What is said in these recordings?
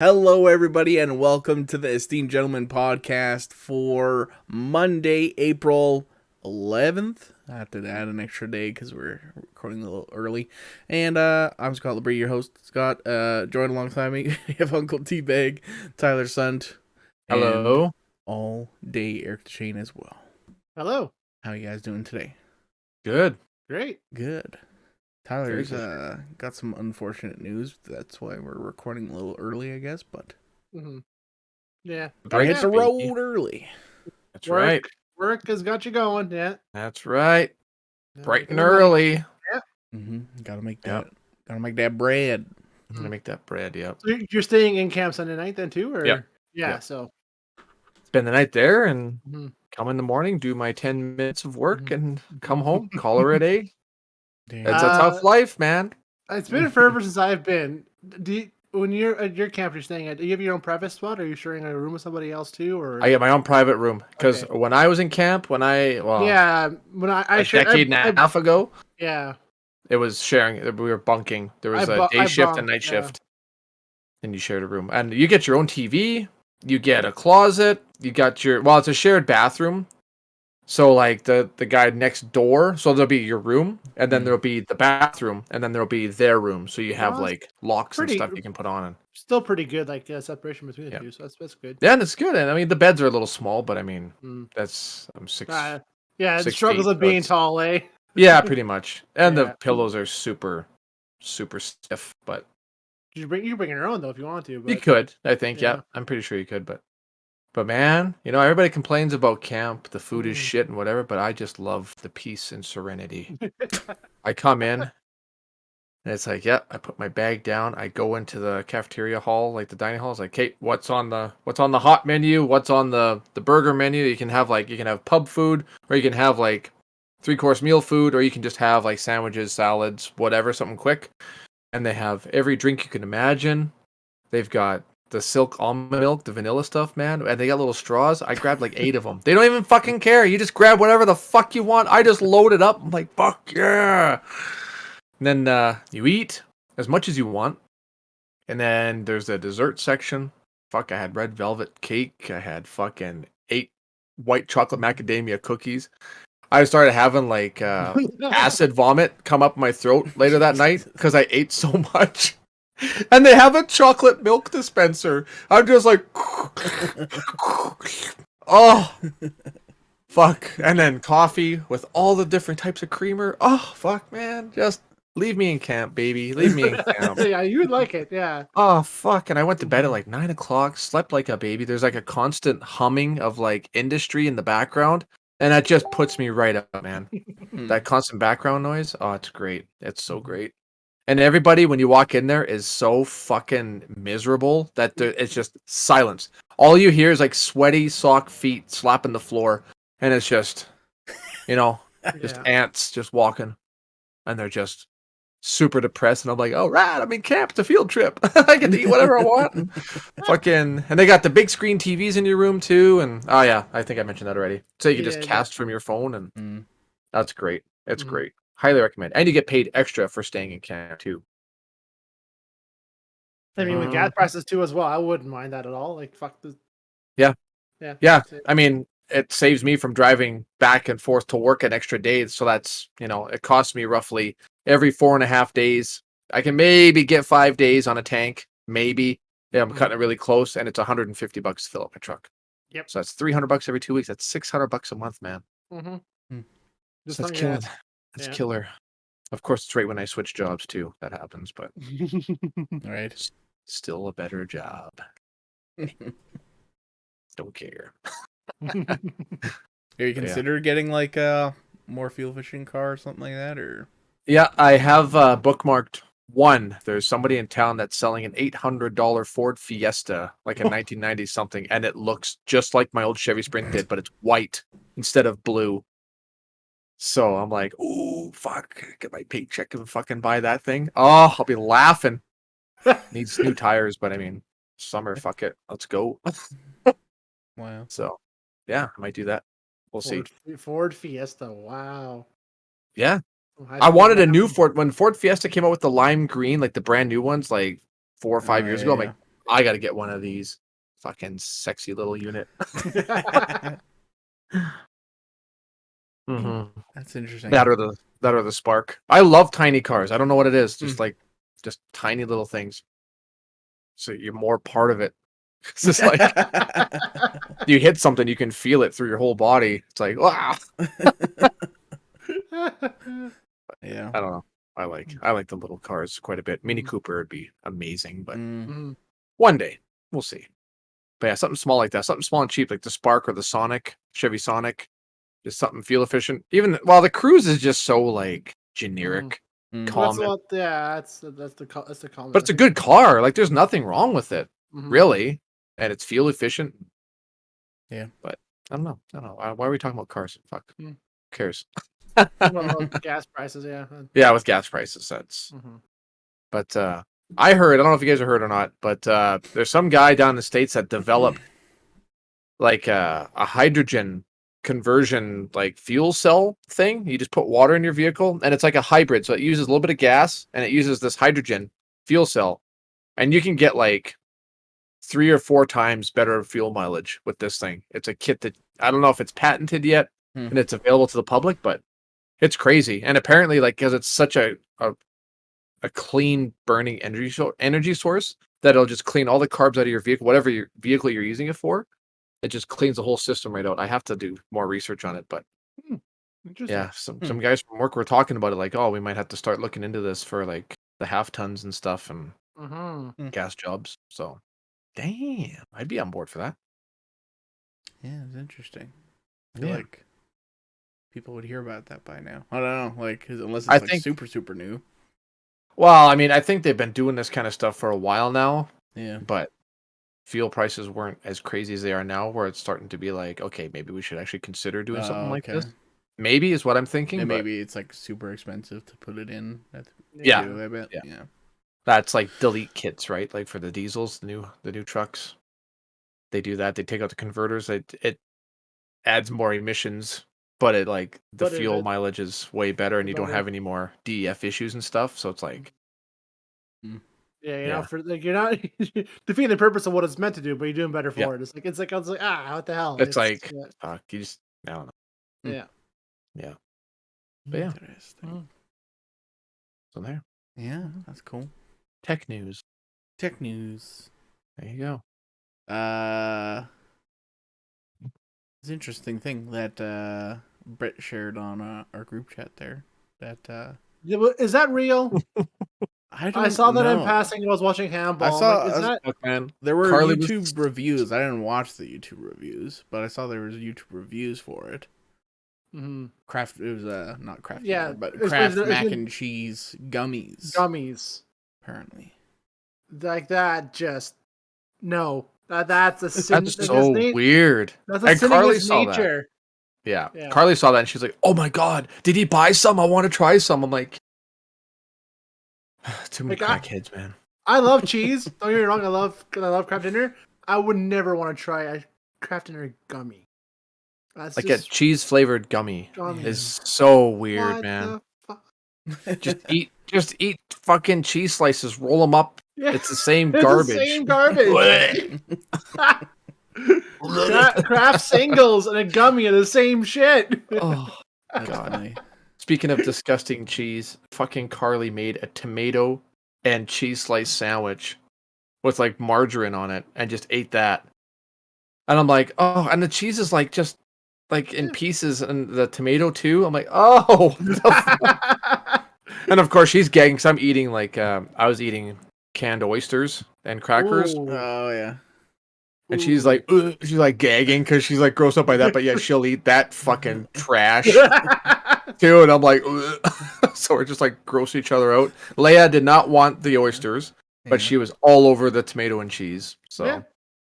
Hello, everybody, and welcome to the Esteemed Gentleman podcast for Monday, April 11th. I have to add an extra day because we're recording a little early. And I'm Scott LeBrie, your host. Scott, joined alongside me. We have Uncle T-Bag, Tyler Sunt, and Hello. all day Eric Shane as well. Hello. How you guys doing today? Good. Great. Good. Tyler's got some unfortunate news. That's why we're recording a little early, I guess, but Yeah. gotta hit the road early. That's right. Work has got you going. Yeah. That's right. Yeah, Bright and making the money. early. Yeah. Gotta make that. Gotta make that bread. I'm gonna make that bread. Yep. So you're staying in camp Sunday night then too, or Yep. Yeah. Yep. So Spend the night there and Mhm. come in the morning, do my 10 minutes of work, Mhm. and come home. Call her a day. Damn. It's a tough life, man. It's been forever since I've been. When you're at your camp, you're staying at. Do you have your own private spot, or are you sharing a room with somebody else too, or? I get my own private room because Okay. when I was in camp, when I When I a decade and a half ago, Yeah. it was sharing. We were bunking. There was a day shift and night shift, and you shared a room. And you get your own TV. You get a closet. You got your it's a shared bathroom. So like the guy next door, so there'll be your room, and then there'll be the bathroom, and then there'll be their room. So you have Well, like locks and pretty- stuff you can put on. And Still pretty good, like separation between the Yeah. two. So that's good. yeah, and it's good. And I mean the beds are a little small, but I mean Mm. I'm 6. Yeah, the 6 struggles feet, of being so tall, eh? yeah, pretty much. And the Yeah. pillows are super stiff, but You bring your own though if you want to. But you could, I think. Yeah. Yeah, I'm pretty sure you could, but man, everybody complains about camp, the food is shit and whatever, but I just love the peace and serenity. I come in, and it's like, I put my bag down. I go into the cafeteria hall, like the dining hall. It's like, hey, what's on the hot menu? What's on the burger menu? You can have pub food, or you can have like 3-course meal food, or you can just have like sandwiches, salads, whatever, something quick. And they have every drink you can imagine. They've got the silk almond milk, the vanilla stuff, man, and they got little straws. I grabbed like 8 of them. They don't even fucking care. You just grab whatever the fuck you want. I just load it up. I'm like, fuck yeah. And then you eat as much as you want. And then there's the dessert section. Fuck, I had red velvet cake. I had fucking 8 white chocolate macadamia cookies. I started having like acid vomit come up my throat later that night because I ate so much. And they have a chocolate milk dispenser. I'm just like, oh, fuck. And then coffee with all the different types of creamer. Oh, fuck, man. Just leave me in camp, baby. Leave me in camp. Yeah, you would like it. Yeah. Oh, fuck. And I went to bed at like 9 o'clock, slept like a baby. There's like a constant humming of like industry in the background. And that just puts me right up, man. That constant background noise. Oh, it's great. It's so great. And everybody, when you walk in there, is so fucking miserable that it's just silence. All you hear is like sweaty sock feet slapping the floor. And it's just, just ants just walking. And they're just super depressed. And I'm like, oh, right, I'm in camp. It's a field trip. I get to eat whatever I want. And they got the big screen TVs in your room too. And oh, yeah, I think I mentioned that already. So you can just cast from your phone. And that's great. It's great. Highly recommend. And you get paid extra for staying in camp too. I mean, with gas prices too as well, I wouldn't mind that at all. Like, fuck this. Yeah. Yeah. I mean, it saves me from driving back and forth to work an extra day. So that's, it costs me roughly every 4.5 days. I can maybe get 5 days on a tank. Maybe. Yeah, I'm cutting it really close. And it's $150 to fill up my truck. Yep. So that's $300 every 2 weeks. That's $600 a month, man. Just That's killing. That's killer. Of course, it's right when I switch jobs too. That happens, but right. Still a better job. Don't care. Have you considered getting like a more fuel efficient car or something like that, or? Yeah, I have bookmarked one. There's somebody in town that's selling an $800 Ford Fiesta, like a 1990 something, and it looks just like my old Chevy Sprint did, but it's white instead of blue. So I'm like, ooh, fuck, get my paycheck and fucking buy that thing. Oh, I'll be laughing. Needs new tires, but I mean, summer, fuck it. Let's go. Wow. So, yeah, I might do that. We'll see. Ford Fiesta. Wow. Yeah. I wanted a new Ford. When Ford Fiesta came out with the lime green, like the brand new ones, like 4 or 5 years ago, I'm like, I got to get one of these. Fucking sexy little unit. Mm-hmm. That's interesting. That or the Spark. I love tiny cars. I don't know what it is. Just just tiny little things. So you're more part of it. It's just like you hit something, you can feel it through your whole body. It's like, wow. Yeah. I don't know. I like the little cars quite a bit. Mini Cooper would be amazing, but one day we'll see. But yeah, something small like that, something small and cheap, like the Spark or the Sonic, Chevy Sonic, just something fuel efficient. Even while the Cruise is just so like generic, common. That's the common. But it's a good car. Like there's nothing wrong with it, really, and it's fuel efficient. Yeah, but I don't know. Why are we talking about cars? Fuck, who cares? Gas prices, yeah. Yeah, with gas prices, that's. But I heard. I don't know if you guys have heard or not, but there's some guy down in the States that developed like a hydrogen conversion like fuel cell thing. You just put water in your vehicle, and it's like a hybrid. So it uses a little bit of gas, and it uses this hydrogen fuel cell, and you can get like 3 or 4 times better fuel mileage with this thing. It's a kit that I don't know if it's patented yet, and it's available to the public, but it's crazy. And apparently, like, because it's such a clean burning energy source that it'll just clean all the carbs out of your vehicle, whatever your vehicle you're using it for. It just cleans the whole system right out. I have to do more research on it, but yeah, some guys from work were talking about it, like, oh, we might have to start looking into this for like the half tons and stuff and gas jobs. So, damn, I'd be on board for that. Yeah, it's interesting. I feel like people would hear about that by now. I don't know, like unless it's like super new. Well, I mean, I think they've been doing this kind of stuff for a while now. Yeah, but fuel prices weren't as crazy as they are now, where it's starting to be like, okay, maybe we should actually consider doing something like this. Maybe is what I'm thinking. And but maybe it's like super expensive to put it in. I bet. Yeah. That's like delete kits, right? Like for the diesels, the new trucks, they do that. They take out the converters. It adds more emissions, but it like the fuel mileage is way better, and you don't have any more DEF issues and stuff. So it's like. Yeah, you're not defeating the purpose of what it's meant to do, but you're doing better for it. It's like I was like, what the hell? It's like fuck, you just I don't know. Yeah. But yeah. Interesting. So there. Yeah, that's cool. Tech news. There you go. It's an interesting thing that Brett shared on our group chat there. That is that real? I saw that in passing. I was watching handball. There were YouTube reviews. I didn't watch the YouTube reviews, but I saw there was YouTube reviews for it. Kraft. It was not Kraft. Yeah, but Kraft mac and cheese gummies. Apparently, like that. Just no. That's a sin. That's so weird. That's a sin against nature. Yeah. Carly saw that and she's like, "Oh my god, did he buy some? I want to try some." I'm like. Too many crackheads, man. I love cheese. Don't get me wrong. I love Kraft Dinner. I would never want to try a Kraft Dinner gummy. That's like a cheese flavored gummy is so weird, man. Just eat fucking cheese slices. Roll them up. Yeah. It's the same garbage. The same garbage. Kraft singles and a gummy are the same shit. Oh god. Speaking of disgusting cheese, fucking Carly made a tomato and cheese slice sandwich with like margarine on it and just ate that. And I'm like, oh, and the cheese is like just like in pieces and the tomato too. I'm like, oh. And of course she's gagging because I'm eating like, I was eating canned oysters and crackers. Ooh. Oh, yeah. And she's like gagging because she's like grossed up by that, but yeah, she'll eat that fucking trash too. And I'm like, so we're just like gross each other out. Leia did not want the oysters, but she was all over the tomato and cheese. So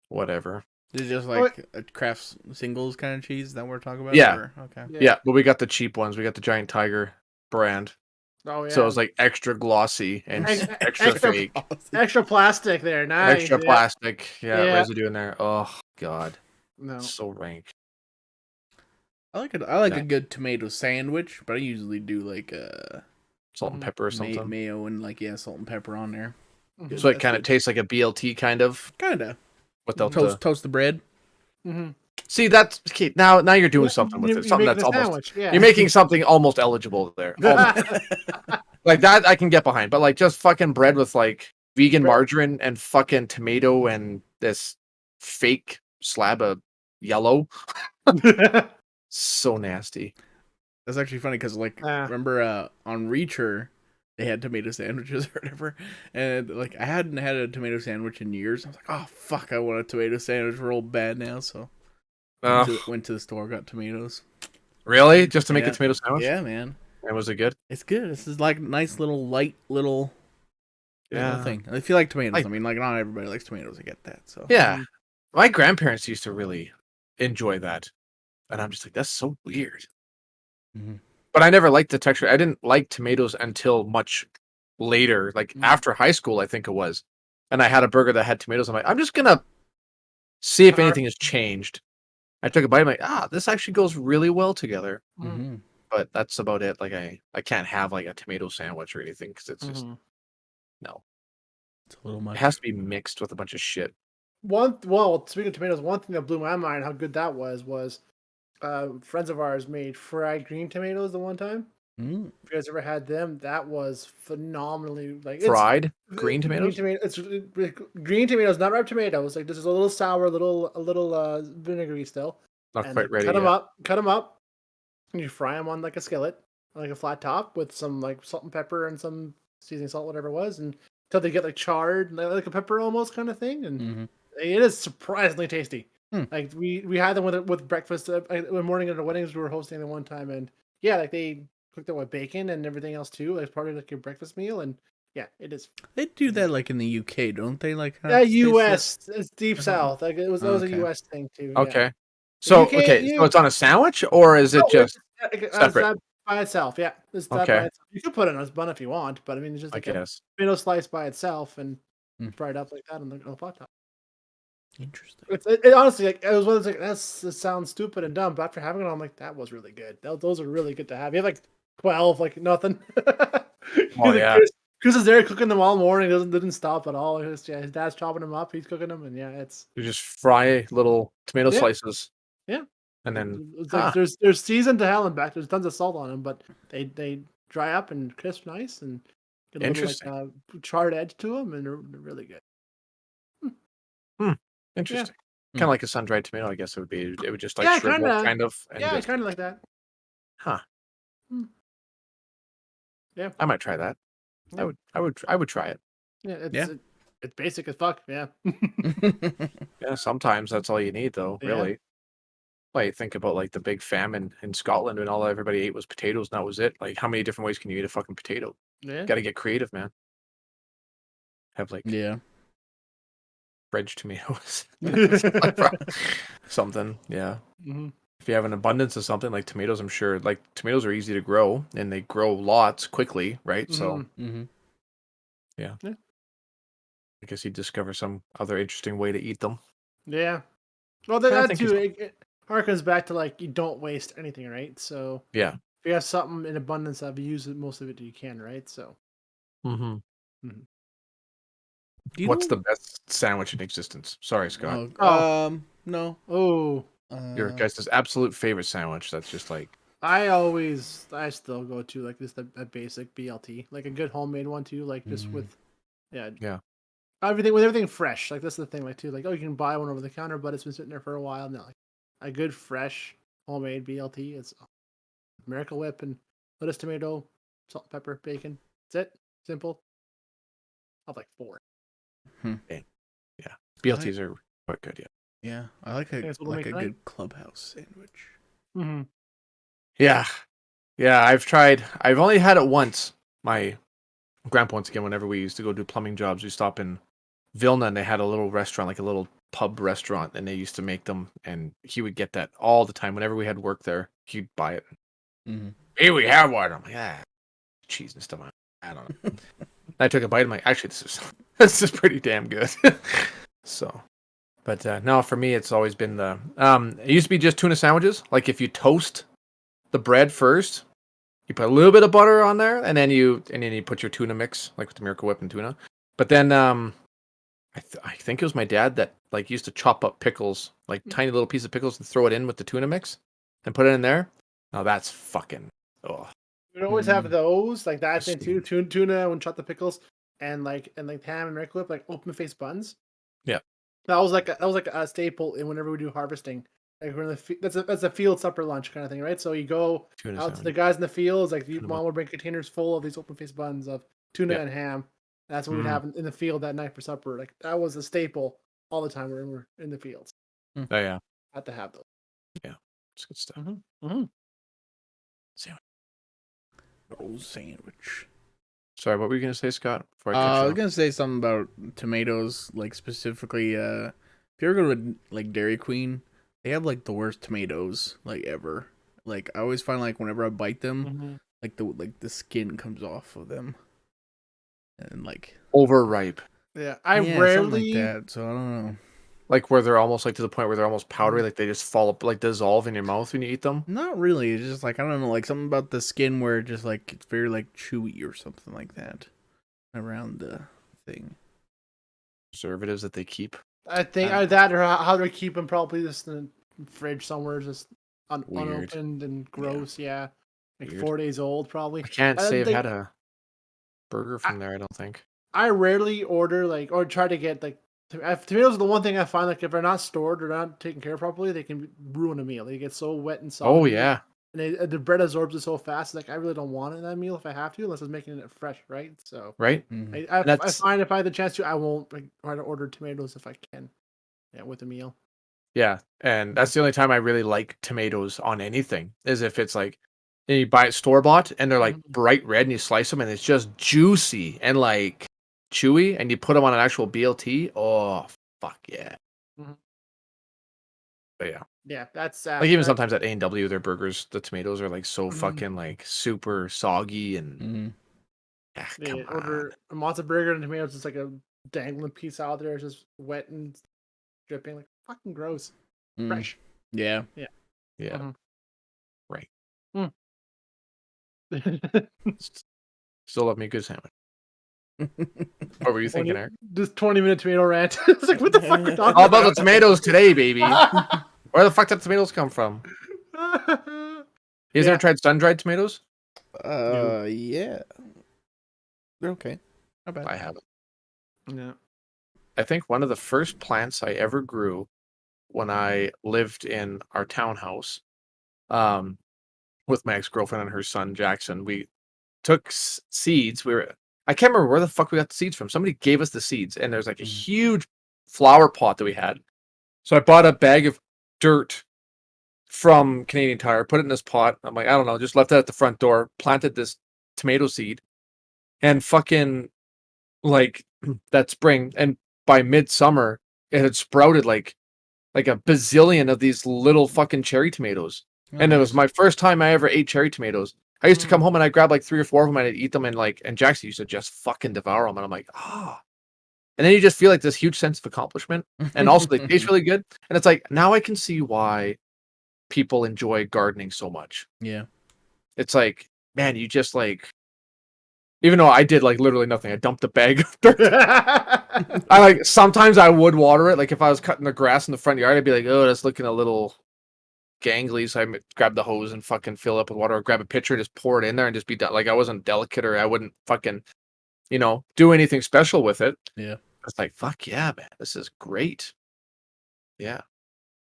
whatever. Is it just like a Kraft singles kind of cheese that we're talking about? Yeah. Or? Okay. Yeah, but we got the cheap ones. We got the Giant Tiger brand. Oh, yeah. So it was like extra glossy and extra fake. Extra plastic there. Nice. Extra plastic. Yeah, residue in there. Oh, God. No. It's so rank. I like it. I like a good tomato sandwich, but I usually do like salt and pepper or something. Mayo and like salt and pepper on there. Mhm. So it That's kind of good. tastes like a BLT kind of Kinda. without the. Toast the bread. Mm-hmm. See, that's okay, now you're doing something with it. You're Something making that's a almost sandwich. Yeah. you're making something almost eligible there. Almost. Like that I can get behind, but like just fucking bread with like vegan Bread- margarine and fucking tomato and this fake slab of yellow. So nasty. That's actually funny because, like, Ah. remember on Reacher, they had tomato sandwiches or whatever, and like I hadn't had a tomato sandwich in years. I was like, oh fuck, I want a tomato sandwich real bad now. So went to the store, got tomatoes. Really? Just to make a Yeah, tomato sandwich? yeah, man, And was it good? it's good. This is like nice little light little Yeah. thing. I feel like tomatoes. Like, I mean, like not everybody likes tomatoes. I get that. So yeah. My grandparents used to really enjoy that. And I'm just like, that's so weird. Mhm. But I never liked the texture. I didn't like tomatoes until much later, like after high school, I think it was. And I had a burger that had tomatoes. I'm like, I'm just gonna see if anything has changed. I took a bite. I'm like, this actually goes really well together. Mhm. But that's about it. Like I can't have like a tomato sandwich or anything because it's just no. it's a little It much. has to be mixed with a bunch of shit. Speaking of tomatoes, one thing that blew my mind how good that was friends of ours made fried green tomatoes the one time. Mm. If you guys ever had them, that was phenomenally like Fried it's green tomatoes? It's green tomatoes, not ripe tomatoes. Like this is a little sour, a little vinegary still. Not And quite ready cut them yet. up, and you fry them on like a skillet, like a flat top with some like salt and pepper and some seasoning salt, whatever it was, and until they get like charred, like a pepper almost kind of thing. And Mhm. it is surprisingly tasty. Hmm. Like we had them with breakfast one morning at the weddings we were hosting at one time, and yeah, like they cooked it with bacon and everything else too. Like part of like your breakfast meal, and yeah, it is. They do that like in the UK, don't they? Like Yeah, taste it U.S. It's deep or something? south. Like that was a Okay. U.S. thing too. Yeah. Okay. The So UK, so it's on a sandwich or is it no, just it's separate? that by itself. Yeah, it's that by Okay, itself. You could put it on a bun if you want, but I mean, it's just I like a guess. tomato slice by itself and Hmm. fried up like that on the flat top. Interesting. It honestly, like, it was one of those, like, that sounds stupid and dumb, but after having it, I'm like, that was really good. Those are really good to have. You have like 12, like nothing. Oh Like, yeah. Chris is there cooking them all morning. Didn't stop at all. His dad's chopping them up. He's cooking them, and yeah, You just fry little tomato yeah, slices yeah. and then It's like there's seasoned to hell and back. There's tons of salt on them, but they dry up and crisp nice and get a little like interesting. charred edge to them, and they're really good. Yeah, Interesting. Hmm. Kind of like a sun-dried tomato, I guess it would be. It would just like yeah, shrivel kind of and yeah, just kind of like that. huh. Hmm. Yeah, I might try that. yeah, I would try it. yeah. Yeah. It's basic as fuck. Yeah, Yeah, sometimes that's all you need though, yeah, really. Like think about like the big famine in Scotland when all everybody ate was potatoes and that was it. Like how many different ways can you eat a fucking potato? yeah. Got to get creative, man. Have like Yeah. French tomatoes. Like, something, yeah. Hmm. If you have an abundance of something like tomatoes, I'm sure like tomatoes are easy to grow and they grow lots quickly, right? So Mm-hmm. yeah, Yeah. I guess you discover some other interesting way to eat them. Yeah. Well, I that think too. it's It harkens back to like you don't waste anything, right? So yeah. if you have something in abundance of, you use most of it you can, right? So. Mm-hmm. Mhm. Do you What's know? the best sandwich in existence? Sorry, Scott. No. Oh, Your guys' absolute favorite sandwich. That's just like I still go to like just a basic BLT, like a good homemade one too, like just Mm. with, yeah, yeah. everything fresh. Like that's the thing, like too, like you can buy one over the counter, but it's been sitting there for a while. No, like a good fresh homemade BLT is Miracle Whip and lettuce, tomato, salt, pepper, bacon. That's it. Simple. I'll have like 4. Yeah. BLTs are quite good, yeah. Yeah, I like Think that's what we'll make tonight? good clubhouse sandwich. Mm-hmm. Yeah. Yeah, I've only had it once. My grandpa once again, whenever we used to go do plumbing jobs, we stop in Vilna and they had a little restaurant, like a little pub restaurant, and they used to make them and he would get that all the time. Whenever we had work there, he'd buy it. Mm-hmm. Hey, we have one. I'm like, cheese and stuff. I don't know. I took a bite. I'm like, actually, this is pretty damn good. So, but no, for me, it's always been the. It used to be just tuna sandwiches. Like if you toast the bread first, you put a little bit of butter on there, and then you put your tuna mix, like with the Miracle Whip and tuna, But then I think it was my dad that like used to chop up pickles, like tiny little piece of pickles, and throw it in with the tuna mix and put it in there. Now that's fucking oh. We always have those, like that thing too. Esteemed. Tuna when chop the pickles and like ham and Miracle Whip, like open face buns. Yeah. That was like a staple in whenever we do harvesting. Like we're in the that's a field supper lunch kind of thing, right? So you go Tuna out to salad. the guys in the fields, like Tuna mom will bring containers full of these open face buns of tuna Yeah. and ham. That's what we'd have in the field that night for supper. Like that was a staple all the time when we're in the fields. Oh yeah. Had to have those. Yeah. It's good stuff. Sandwich. Oh, sandwich. Sorry, what were you gonna say, Scott? Before I cut was you gonna say something about tomatoes, like specifically. If you ever go to like Dairy Queen, they have like the worst tomatoes like ever. Like I always find like whenever I bite them, like the skin comes off of them, and like overripe. Yeah, I something rarely. like that. So I don't know. Like where they're almost like to the point where they're almost powdery, like they just fall up, like dissolve in your mouth when you eat them. Not really. It's just like I don't know, like something about the skin where it just like it's very like chewy or something like that around the thing. Preservatives that they keep. I think either that or how do I keep them probably just in the fridge somewhere, just Weird. unopened and gross. Yeah, like Weird. 4 days old probably. I can't say I've think- had a burger from there. I don't think. I rarely order like or try to get like tomatoes are the one thing I find like if they're not stored or not taken care of properly, they can ruin a meal. They get so wet and soggy. Oh yeah. And the bread absorbs it so fast. Like I really don't want it in that meal if I have to, unless I'm making it fresh, right? So Right. I find if I have the chance to, I won't like, try to order tomatoes if I can. Yeah, with a meal. Yeah, and that's the only time I really like tomatoes on anything is if it's like and you buy it store bought and they're like bright red and you slice them and it's just juicy and like chewy and you put them on an actual BLT. Oh fuck yeah! Mhm. But yeah, Yeah, that's like even sometimes at A&W, their burgers, the tomatoes are like so Mhm. fucking like super soggy and They come on. order a matzo burger and tomatoes just like a dangling piece out there, it's just wet and dripping, like fucking gross. Fresh. Yeah. Yeah, Mhm. right. Mm. Still love me a good sandwich. What were you thinking, Eric? This 20-minute tomato rant. It's like, what the fuck are we talking All about the tomatoes today, baby. Where the fuck did the tomatoes come from? You guys ever tried sun-dried tomatoes? Yeah. They're okay. Not bad. I haven't. Yeah. I think one of the first plants I ever grew when I lived in our townhouse with my ex-girlfriend and her son Jackson, we took seeds. I can't remember where the fuck we got the seeds from. Somebody gave us the seeds, and there's like a huge flower pot that we had. So I bought a bag of dirt from Canadian Tire, put it in this pot. I'm like, I don't know, just left it at the front door, planted this tomato seed, and fucking like that spring, and by midsummer, it had sprouted like a bazillion of these little fucking cherry tomatoes. And it was my first time I ever ate cherry tomatoes. I used to come home and I'd grab like 3 or 4 of them and I'd eat them and Jackson used to just fucking devour them. And I'm like, And then you just feel like this huge sense of accomplishment. And also they taste really good. And it's like, now I can see why people enjoy gardening so much. Yeah. It's like, man, you just like, even though I did like literally nothing, I dumped a bag of dirt. I like, sometimes I would water it. Like if I was cutting the grass in the front yard, I'd be like, oh, that's looking a little gangly. So I grab the hose and fucking fill up with water or grab a pitcher, just pour it in there and just be done. Like I wasn't delicate or I wouldn't fucking, do anything special with it. Yeah. It's like, fuck yeah, man, this is great. Yeah.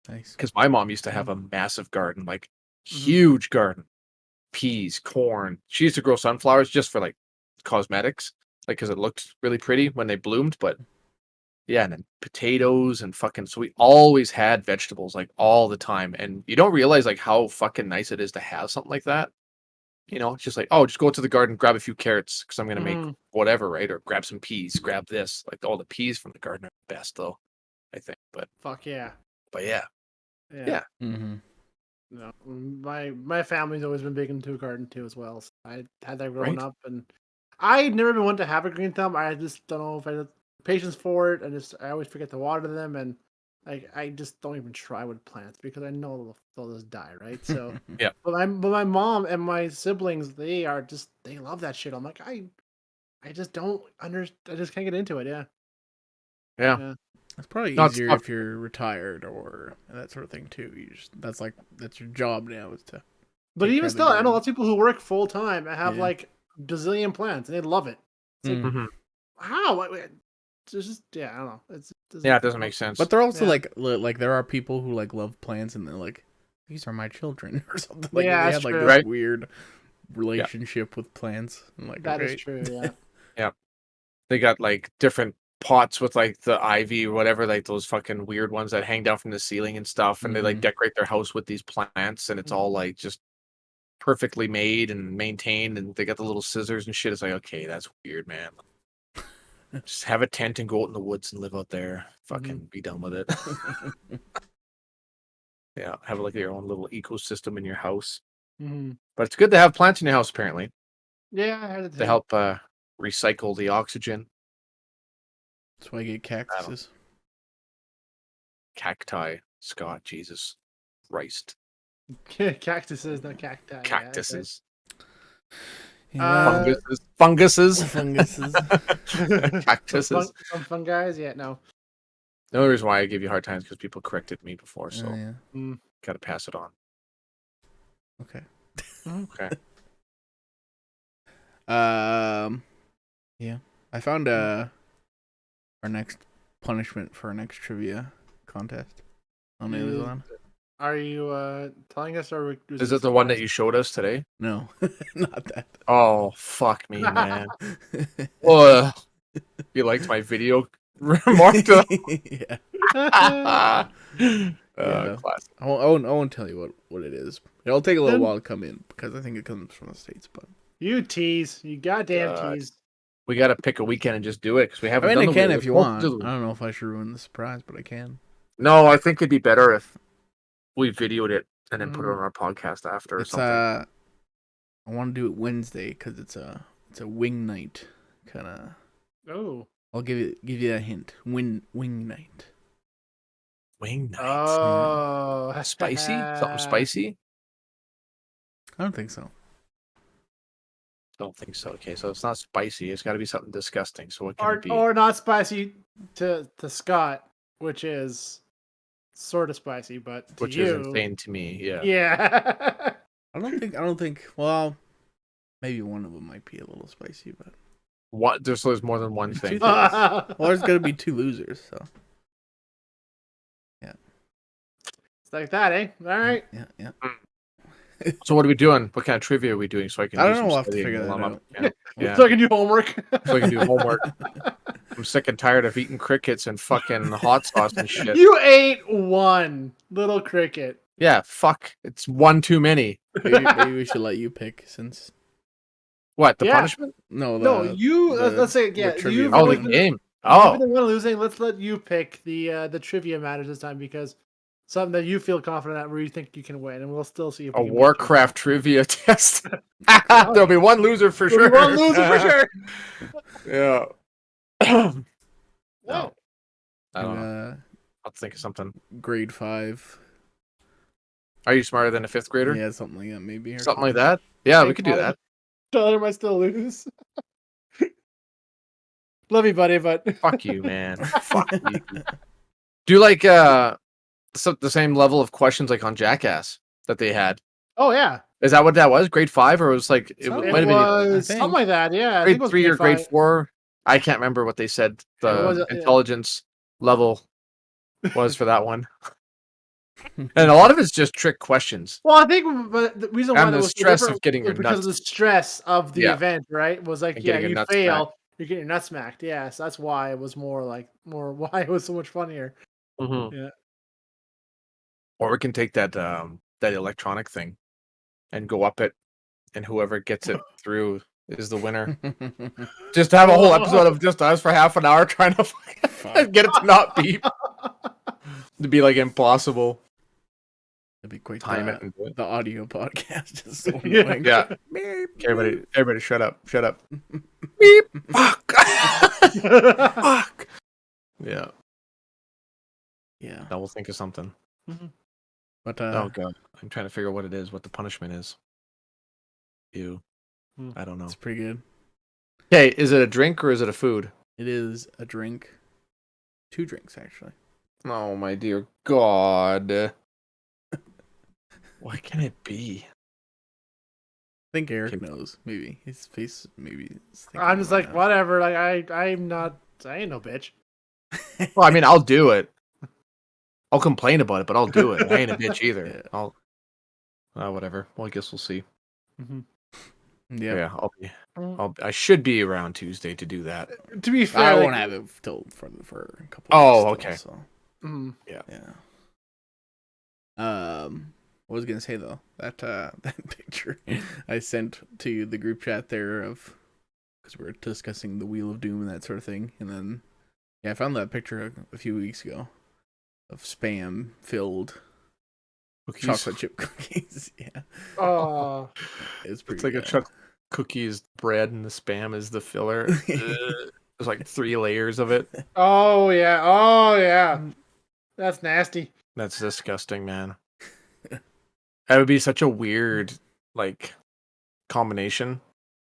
Nice. Because my mom used to have a massive garden, like huge garden, peas, corn. She used to grow sunflowers just for like cosmetics, like because it looked really pretty when they bloomed. But yeah, and then potatoes and fucking. So we always had vegetables like all the time, and you don't realize like how fucking nice it is to have something like that. It's just like, oh, just go to the garden, grab a few carrots because I'm gonna make whatever, right? Or grab some peas, grab this. Like all the peas from the garden are the best, though, I think. But Fuck yeah. But yeah. Yeah. Mm-hmm. No, my family's always been big into a garden too, as well. So I had that growing up, and I'd never been one to have a green thumb. I just don't know if I had patience for it, and I always forget to water them, and I just don't even try with plants because I know they'll just die, right? So Yeah. But my mom and my siblings, they love that shit. I'm like, I just don't I just can't get into it. Yeah. Yeah. It's probably No, it's easier tough. if you're retired or that sort of thing too. That's your job now is to But take care even of the still, I know garden. lots of people who work full time and have Yeah. like bazillion plants and they love it. It's like, Mm. Mhm. how? It's just yeah, I don't know. It Doesn't make sense. But they're also Yeah. like there are people who like love plants and they're like, these are my children or something. Like Yeah, they that's have like true. this Right. weird relationship with plants. I'm like, That is okay. true. Yeah. They got like different pots with like the ivy or whatever, like those fucking weird ones that hang down from the ceiling and stuff, and they like Mhm. decorate their house with these plants, and it's all like just perfectly made and maintained, and they got the little scissors and shit. It's like, okay, that's weird, man. Just have a tent and go out in the woods and live out there. Fucking be done with it. Yeah, have like your own little ecosystem in your house. Hmm. But it's good to have plants in your house, apparently, Yeah, I heard it to too. help recycle the oxygen. That's why I get cactuses. Cacti, Scott, Jesus Christ, Cactuses, not cacti. Yeah, okay. cactuses, Yeah. funguses, Funguses. cactuses. Some fungi. Yeah, no. The only reason why I give you hard times because people corrected me before, so Yeah. Mm. gotta pass it on. Okay. Okay. Yeah. I found our next punishment for our next trivia contest on Amazon. Are you telling us or was Is it it the one that surprise? you showed us today? No, not that. Oh, fuck me, man. Oh, you liked my video remark? Yeah. Classic. I won't tell you what it is. It'll take a little while to come in because I think it comes from the States. But You tease. You goddamn God. tease. We gotta pick a weekend and just do it because we I haven't mean, done I the can wheel. if you We're supposed to want. do I don't know if I should ruin the surprise, but I can. No, I think it'd be better if we videoed it and then put it Mhm. on our podcast after or It's something. I want to do it Wednesday because it's a wing night kind of. Oh. I'll give you a hint. Wing night. Wing night. Oh. Spicy? Something spicy? I don't think so. Don't think so. Okay, so it's not spicy. It's got to be something disgusting. So what can it be? Or not spicy to Scott, which is sort of spicy, but to Which you, is insane to me. Yeah. yeah. I don't think. Well, maybe one of them might be a little spicy, but What? There's more than one Two thing. things. Well, there's gonna be two losers, so yeah. It's like that, eh? All right. Yeah. So what are we doing? What kind of trivia are we doing? So I can I do don't some know. We'll have to studying figure while that I'm out. up. Yeah. So I can do homework. So I can do homework. I'm sick and tired of eating crickets and fucking hot sauce and shit. You ate one little cricket. Yeah, fuck. It's one too many. Maybe we should let you pick since What, the Yeah. punishment? no No, you. Let's say yeah. trivia You've Oh, the always version. game. You've Oh, been the one losing. Let's let you pick the trivia matters this time because something that you feel confident at where you think you can win, and we'll still see if a we can beat you. Warcraft trivia test. There'll be one loser for There'll sure. be one loser for sure. Yeah. No, I don't know. I'll think of something. Grade 5. Are you smarter than a fifth grader? Yeah, something like that maybe. Or Something like that? Yeah, we could do that. Tyler might still lose. Love you, buddy, but Fuck you, man. Fuck you. Do you like the same level of questions like on Jackass that they had? oh yeah, Is that what that was? Grade 5, or it was like Something it might have been I was think. something like that. Yeah, I grade think it was 3 or grade 5. 4? I can't remember what they said the was, yeah. intelligence level was for that one. And a lot of it's just trick questions. Well, I think but the reason why And that the was so stress different of getting was your because of the nuts. stress of the Yeah. event, right? Was like, And yeah, getting your you nuts fail, you're getting your nuts smacked. Yeah, so that's why it was more why it was so much funnier. Mhm. Yeah. Or we can take that that electronic thing and go up it, and whoever gets it through is the winner. Just have a whole episode of just us for half an hour trying to get it to not beep. To be like impossible. That'd be quite Time it and do it. the audio podcast is so Yeah. annoying. Yeah. Beep, Everybody shut up. Shut up. Beep. Fuck. Fuck. Yeah. Yeah. Now we'll think of something. But Oh god. I'm trying to figure out what it is, what the punishment is. Ew. Hmm. I don't know. it's pretty good. Okay, is it a drink or is it a food? It is a drink. 2 drinks, actually. Oh my dear God. What can it be? I think Eric Okay. knows. Maybe his face. Maybe. Is thinking I'm just right like, now. whatever. Like I ain't no bitch. Well, I mean, I'll do it. I'll complain about it, but I'll do it. I ain't a bitch either. Yeah. I'll. Whatever. Well, I guess we'll see. Mhm. Yeah. Yeah, I should be around Tuesday to do that. To be fair, I like, won't have it till for a couple. Oh, weeks okay. Still, so mhm. yeah. What was I gonna say though? That that picture I sent to the group chat there of because we were discussing the Wheel of Doom and that sort of thing, and then I found that picture a few weeks ago of spam filled Cookies. chocolate chip cookies. Yeah, Oh, it's pretty. It's like a chocolate cookie is bread and the spam is the filler. There's like 3 layers of it. oh yeah. That's nasty. That's disgusting, man. That would be such a weird like combination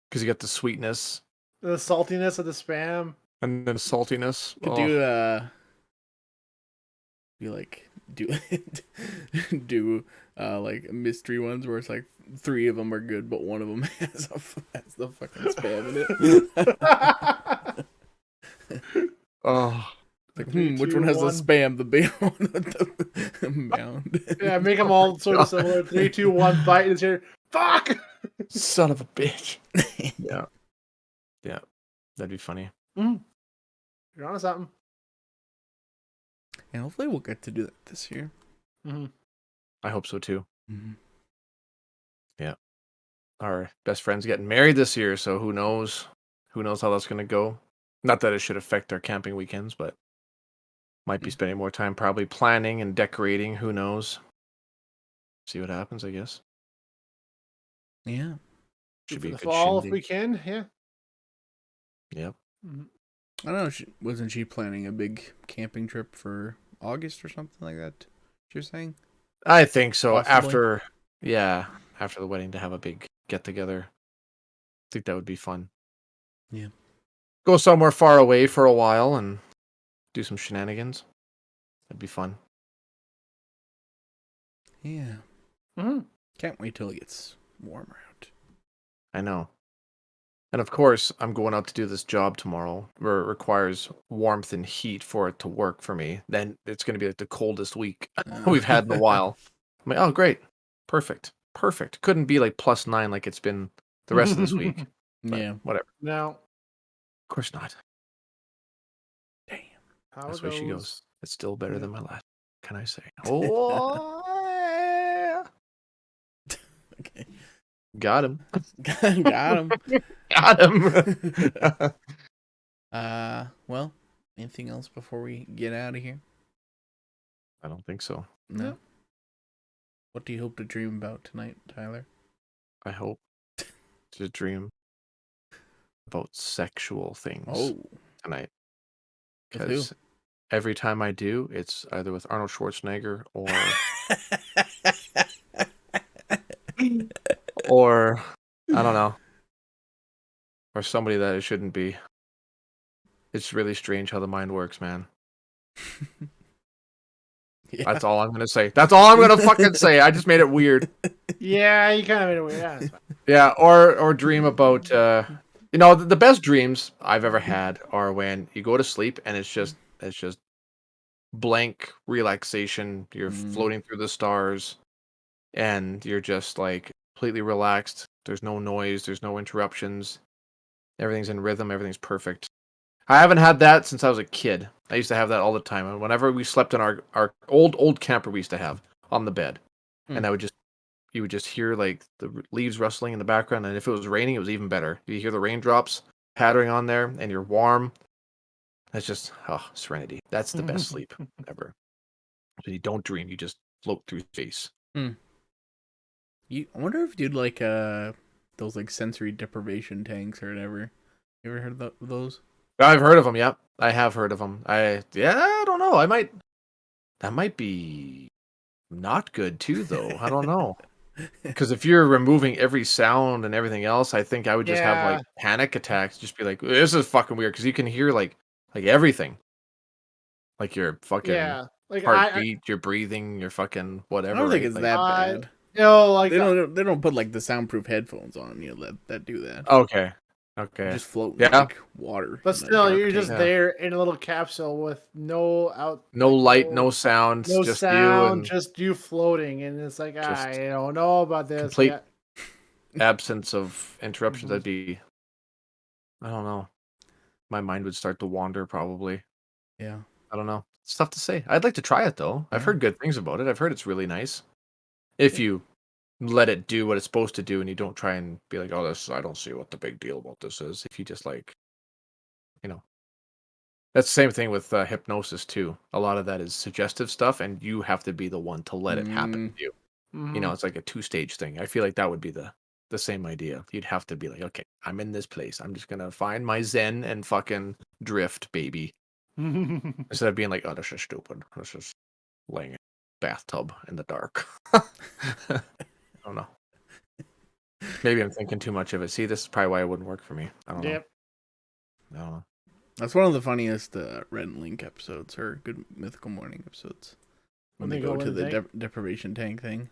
because you get the sweetness The saltiness of the spam. and then saltiness. Could Oh. do be like do do like mystery ones where it's like 3 of them are good but one of them has the fucking spam in it. Oh. Like, Three, which two, one has the one. spam? The big one with the bound. Yeah, make them all sort of similar. 3, 2, 1, bite is here. Fuck. Son of a bitch. Yeah. Yeah. That'd be funny. You're on to something. And hopefully we'll get to do that this year. Mm-hmm. I hope so too. Mm-hmm. Yeah. Our best friend's getting married this year, so who knows? Who knows how that's going to go? Not that it should affect our camping weekends, but might be spending more time probably planning and decorating. Who knows? See what happens, I guess. Yeah. Should For be a the good fall if shindig. we can. Yeah. Yep. Mm-hmm. I don't know. Wasn't she planning a big camping trip for August or something like that? You're saying? I think so. Possibly. After the wedding to have a big get together. I think that would be fun. Yeah. Go somewhere far away for a while and do some shenanigans. That'd be fun. Yeah. Mm-hmm. Can't wait till it gets warmer out. I know. And of course, I'm going out to do this job tomorrow where it requires warmth and heat for it to work for me. Then it's going to be like the coldest week we've had in a while. I'm like, oh, great. Perfect. Perfect. Couldn't be like +9 like it's been the rest of this week. But Yeah. whatever. Now, Of course not. Damn. how That's it where she goes. goes. It's still better Yeah. than my last. Can I say? Oh, yeah. Okay. Got him. Got him. Got him. Well, anything else before we get out of here? I don't think so. No. No. What do you hope to dream about tonight, Tyler? I hope to dream about sexual things Oh, tonight. with who? Because every time I do, it's either with Arnold Schwarzenegger or I don't know, or somebody that it shouldn't be. It's really strange how the mind works, man. Yeah. That's all I'm gonna say. That's all I'm gonna fucking say. I just made it weird. Yeah, you kind of made it weird. Yeah, that's fine. Yeah, or dream about the best dreams I've ever had are when you go to sleep and it's just blank relaxation. You're floating through the stars and you're just like completely relaxed. There's no noise, there's no interruptions. Everything's in rhythm, everything's perfect. I haven't had that since I was a kid. I used to have that all the time. And whenever we slept in our old camper we used to have on the bed. And you would just hear like the leaves rustling in the background, and if it was raining, it was even better. You hear the raindrops pattering on there, and you're warm. That's just serenity. That's the best sleep ever. So you don't dream; you just float through space. I wonder if you'd like those like sensory deprivation tanks or whatever. You ever heard of those? I've heard of them. Yep, I have heard of them. I don't know. That might be not good too, though. I don't know. Because if you're removing every sound and everything else, I think I would just have like Yeah. panic attacks. Just be like, this is fucking weird. Because you can hear like everything, like your fucking Yeah. Like heartbeat, your breathing, your fucking I whatever, don't think right? it's Like, that I bad. like They don't put like the soundproof headphones on, that do that. okay, You okay, just float in yeah, like water but in a still, dark you're just tank. yeah. there in a little capsule with no No light, no sounds, no just you sound, and just you floating, and it's like just I don't know about this complete yet. absence of interruptions. Mhm. I'd be, I don't know. My mind would start to wander probably. Yeah. I don't know. It's tough to say. I'd like to try it though. I've Yeah. heard good things about it. I've heard it's really nice. If Yeah. you let it do what it's supposed to do and you don't try and be like, oh, this, I don't see what the big deal about this is. If you just like, you know, that's the same thing with hypnosis too. A lot of that is suggestive stuff, and you have to be the one to let it happen Mm, to you. You know, Mhm. it's like a two-stage thing. I feel like that would be the same idea. You'd have to be like, okay, I'm in this place. I'm just gonna find my zen and fucking drift, baby. Instead of being like, oh, this is stupid. This is laying in a bathtub in the dark. I don't know. Maybe I'm thinking too much of it. See, this is probably why it wouldn't work for me. I don't know. Yep. I don't know. that's one of the funniest Red and Link episodes, or Good Mythical Morning episodes, when they go in to the the tank. deprivation tank thing,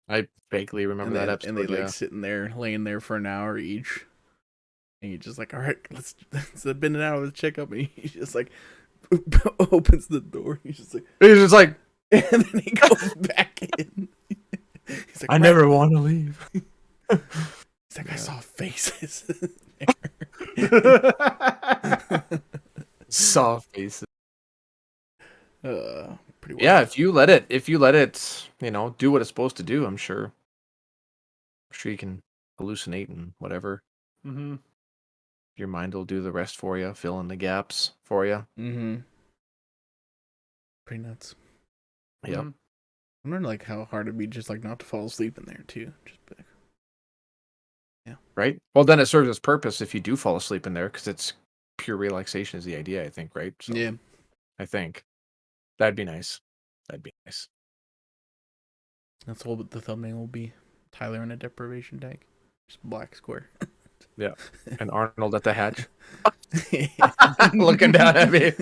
I vaguely remember that and they episode. like Yeah. sitting there, laying there for an hour each, and you're just like, all right, let's been an hour, let's check up, and he just like opens the door, he's just like, He's just like, and then he goes back in. He's like, I "Right." never want to leave. He's like, I Yeah. saw faces. Soft faces. Pretty Yeah, wild. if you let it, you know, do what it's supposed to do, I'm sure. I'm sure you can hallucinate and whatever. Mm-hmm. Your mind will do the rest for you, fill in the gaps for you. Mm-hmm. Pretty nuts. Yep. Mm-hmm. I wonder like how hard it'd be just like not to fall asleep in there too. Just be like, Right? Well, then it serves its purpose if you do fall asleep in there because it's pure relaxation is the idea, I think, right? So yeah. I think that'd be nice. That'd be nice. That's what the thumbnail will be. Tyler in a deprivation tank. Just black square. Yeah. And Arnold at the hatch looking down at me.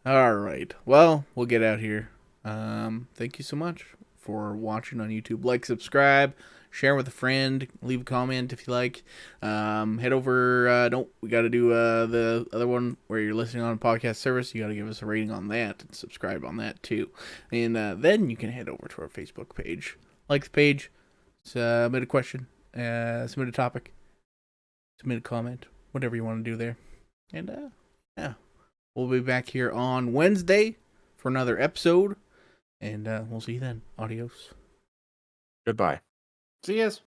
All right. Well, we'll get out here. Thank you so much for watching on YouTube. Like, subscribe, share with a friend, leave a comment if you like. Head over. No, we got to do the other one where you're listening on a podcast service. You got to give us a rating on that and subscribe on that too. And then you can head over to our Facebook page. Like the page, submit a question, submit a topic, submit a comment, whatever you want to do there. And yeah. We'll be back here on Wednesday for another episode. And we'll see you then. Adios. Goodbye. See you guys.